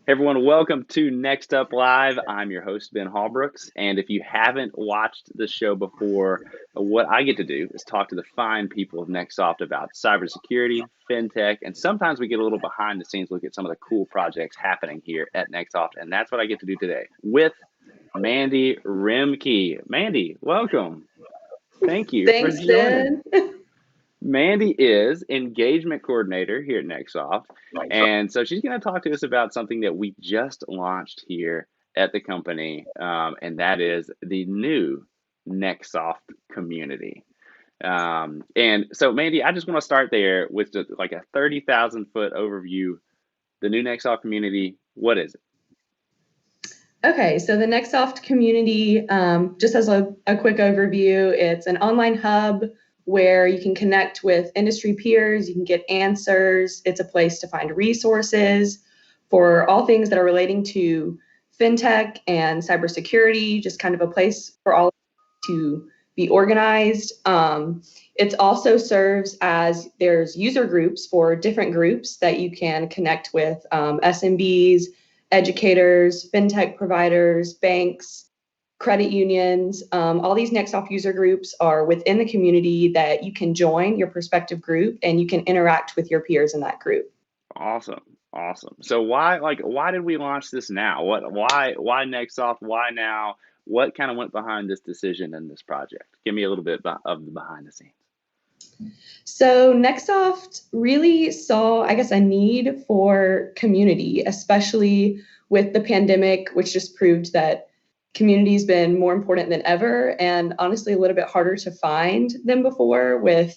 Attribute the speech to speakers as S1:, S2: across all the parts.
S1: Everyone, welcome to Next Up Live. I'm your host, Ben Hallbrooks. And if you haven't watched the show before, what I get to do is talk to the fine people of NXTsoft about cybersecurity, fintech, and sometimes we get a little behind the scenes look at some of the cool projects happening here at NXTsoft. And that's what I get to do today with Mandy Remke. Mandy, welcome. Thank you for
S2: Thanks,
S1: joining.
S2: Ben.
S1: Mandy is engagement coordinator here at NXTsoft. And so she's going to talk to us about something that we just launched here at the company, and that is the new NXTsoft Community. And so, Mandy, I just want to start there with just like a 30,000 foot overview. The new NXTsoft Community, what is it?
S2: Okay, so the NXTsoft community, just as a quick overview, it's an online hub where you can connect with industry peers, you can get answers. It's a place to find resources for all things that are relating to fintech and cybersecurity, just kind of a place for all to be organized. It also serves as there's user groups for different groups that you can connect with, SMBs, educators, fintech providers, banks, credit unions. All these NXTsoft user groups are within the community that you can join your prospective group and you can interact with your peers in that group.
S1: Awesome. Awesome. So why did we launch this now? Why NXTsoft? Why now? What kind of went behind this decision and this project? Give me a little bit of the behind the scenes.
S2: So NXTsoft really saw, I guess, a need for community, especially with the pandemic, which just proved that community's been more important than ever, and honestly a little bit harder to find than before, with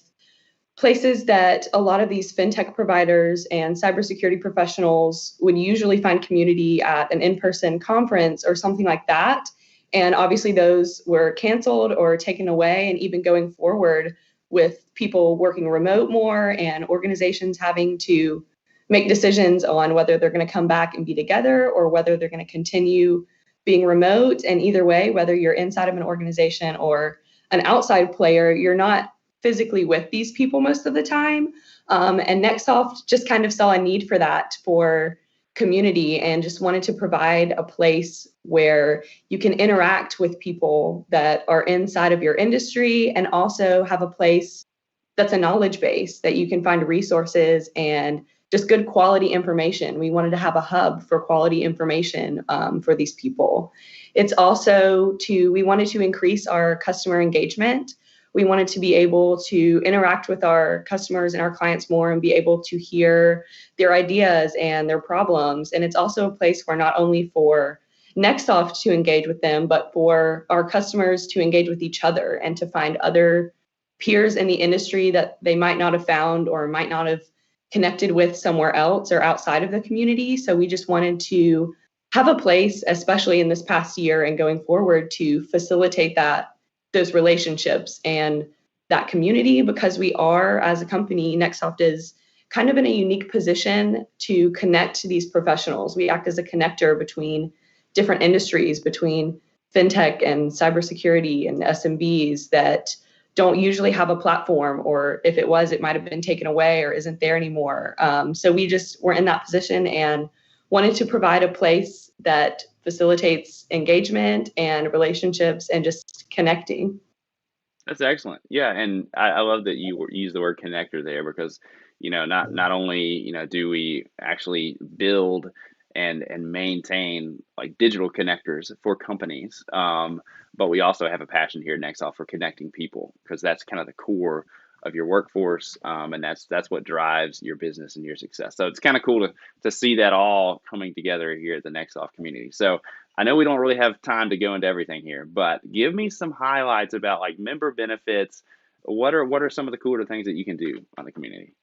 S2: places that a lot of these fintech providers and cybersecurity professionals would usually find community at an in-person conference or something like that. And obviously those were canceled or taken away, and even going forward with people working remote more and organizations having to make decisions on whether they're going to come back and be together or whether they're going to continue being remote. And either way, whether you're inside of an organization or an outside player, you're not physically with these people most of the time. And NXTsoft just kind of saw a need for that, for community, and just wanted to provide a place where you can interact with people that are inside of your industry and also have a place that's a knowledge base that you can find resources and just good quality information. We wanted to have a hub for quality information for these people. It's also we wanted to increase our customer engagement. We wanted to be able to interact with our customers and our clients more and be able to hear their ideas and their problems. And it's also a place where not only for NXTsoft to engage with them, but for our customers to engage with each other and to find other peers in the industry that they might not have found or might not have connected with somewhere else or outside of the community. So we just wanted to have a place, especially in this past year and going forward, to facilitate those relationships and that community, because we are, as a company, NXTsoft is kind of in a unique position to connect to these professionals. We act as a connector between different industries, between fintech and cybersecurity and SMBs that don't usually have a platform, or if it was, it might have been taken away or isn't there anymore. So we just were in that position and wanted to provide a place that facilitates engagement and relationships and just connecting.
S1: That's excellent. Yeah, and I love that you use the word connector there because, not only, do we actually build and maintain like digital connectors for companies, but we also have a passion here at NXTsoft for connecting people because that's kind of the core of your workforce, and that's what drives your business and your success. So it's kind of cool to see that all coming together here at the NXTsoft community. So I know we don't really have time to go into everything here, but give me some highlights about like member benefits. What are some of the cooler things that you can do on the community?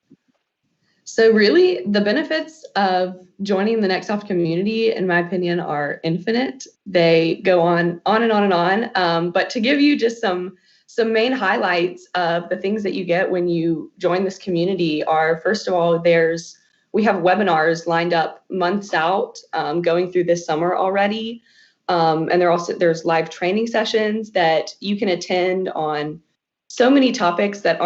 S2: So really, the benefits of joining the NXTsoft community, in my opinion, are infinite. They go on and on and on. But to give you just some main highlights of the things that you get when you join this community are, first of all, we have webinars lined up months out, going through this summer already. And there's live training sessions that you can attend on so many topics that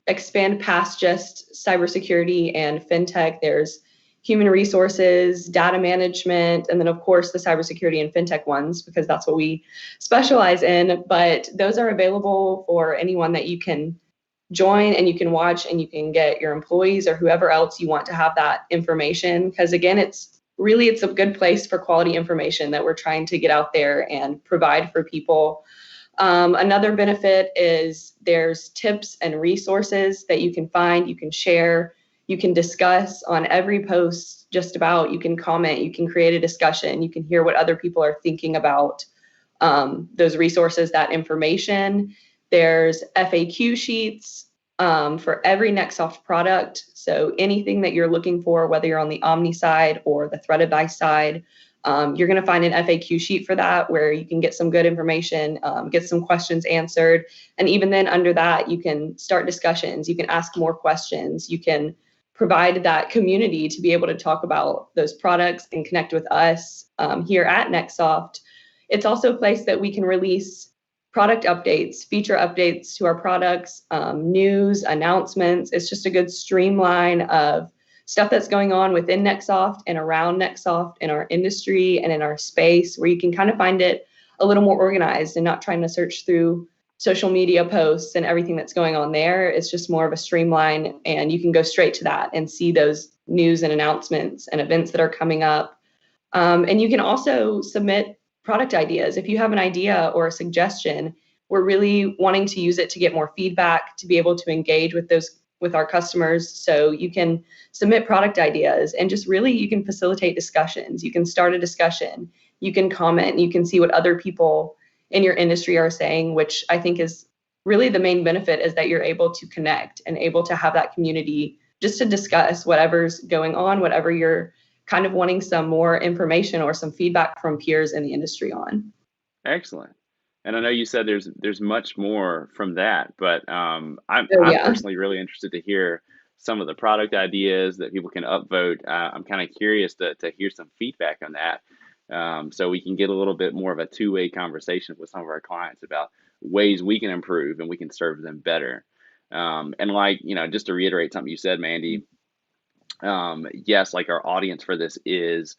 S2: expand past just cybersecurity and fintech. There's human resources, data management, and then of course the cybersecurity and fintech ones, because that's what we specialize in. But those are available for anyone that you can join, and you can watch, and you can get your employees or whoever else you want to have that information. Because again, it's a good place for quality information that we're trying to get out there and provide for people. Another benefit is there's tips and resources that you can find, you can share, you can discuss on every post. Just about, you can comment, you can create a discussion, you can hear what other people are thinking about those resources, that information. There's FAQ sheets for every NXTsoft product. So anything that you're looking for, whether you're on the Omni side or the Threat Advice side, you're going to find an FAQ sheet for that, where you can get some good information, get some questions answered. And even then under that, you can start discussions, you can ask more questions, you can provide that community to be able to talk about those products and connect with us here at NXTsoft. It's also a place that we can release product updates, feature updates to our products, news, announcements. It's just a good streamline of stuff that's going on within NXTsoft and around NXTsoft in our industry and in our space, where you can kind of find it a little more organized and not trying to search through social media posts and everything that's going on there. It's just more of a streamline, and you can go straight to that and see those news and announcements and events that are coming up. And you can also submit product ideas. If you have an idea or a suggestion, we're really wanting to use it to get more feedback, to be able to engage with our customers. So you can submit product ideas, and just really you can facilitate discussions. You can start a discussion, you can comment, you can see what other people in your industry are saying, which I think is really the main benefit, is that you're able to connect and able to have that community just to discuss whatever's going on, whatever you're kind of wanting some more information or some feedback from peers in the industry on.
S1: Excellent. And I know you said there's much more from that, but
S2: So
S1: I'm
S2: yeah.
S1: personally really interested to hear some of the product ideas that people can upvote. I'm kind of curious to hear some feedback on that, so we can get a little bit more of a two-way conversation with some of our clients about ways we can improve and we can serve them better. And like, just to reiterate something you said, Mandy, yes, like our audience for this is,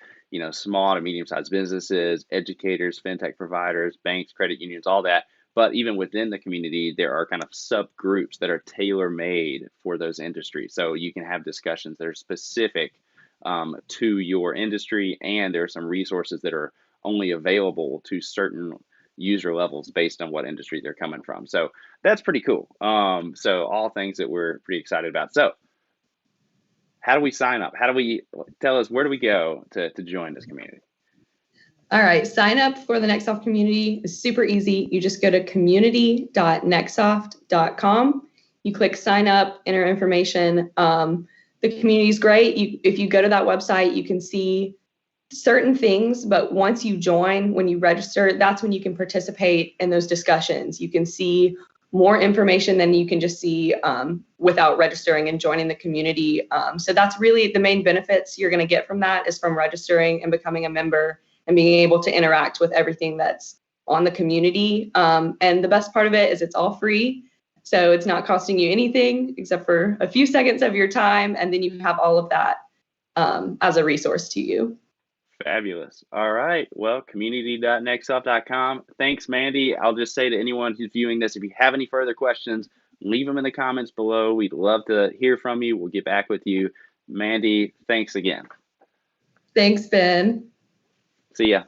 S1: small to medium-sized businesses, educators, fintech providers, banks, credit unions, all that. But even within the community, there are kind of subgroups that are tailor-made for those industries. So you can have discussions that are specific to your industry, and there are some resources that are only available to certain user levels based on what industry they're coming from. So that's pretty cool. So all things that we're pretty excited about. So how do we sign up? How do we tell us where do we go to join this community?
S2: All right, sign up for the NXTsoft community is super easy. You just go to community.nextsoft.com. You click sign up, enter information. The community is great. If you go to that website, you can see certain things, but once you join, when you register, that's when you can participate in those discussions. You can see more information than you can just see without registering and joining the community. So that's really the main benefits you're going to get from that, is from registering and becoming a member and being able to interact with everything that's on the community. And the best part of it is it's all free. So it's not costing you anything except for a few seconds of your time. And then you have all of that as a resource to you.
S1: Fabulous. All right. Well, community.nextsoft.com. Thanks, Mandy. I'll just say to anyone who's viewing this, if you have any further questions, leave them in the comments below. We'd love to hear from you. We'll get back with you. Mandy, thanks again.
S2: Thanks, Ben.
S1: See ya.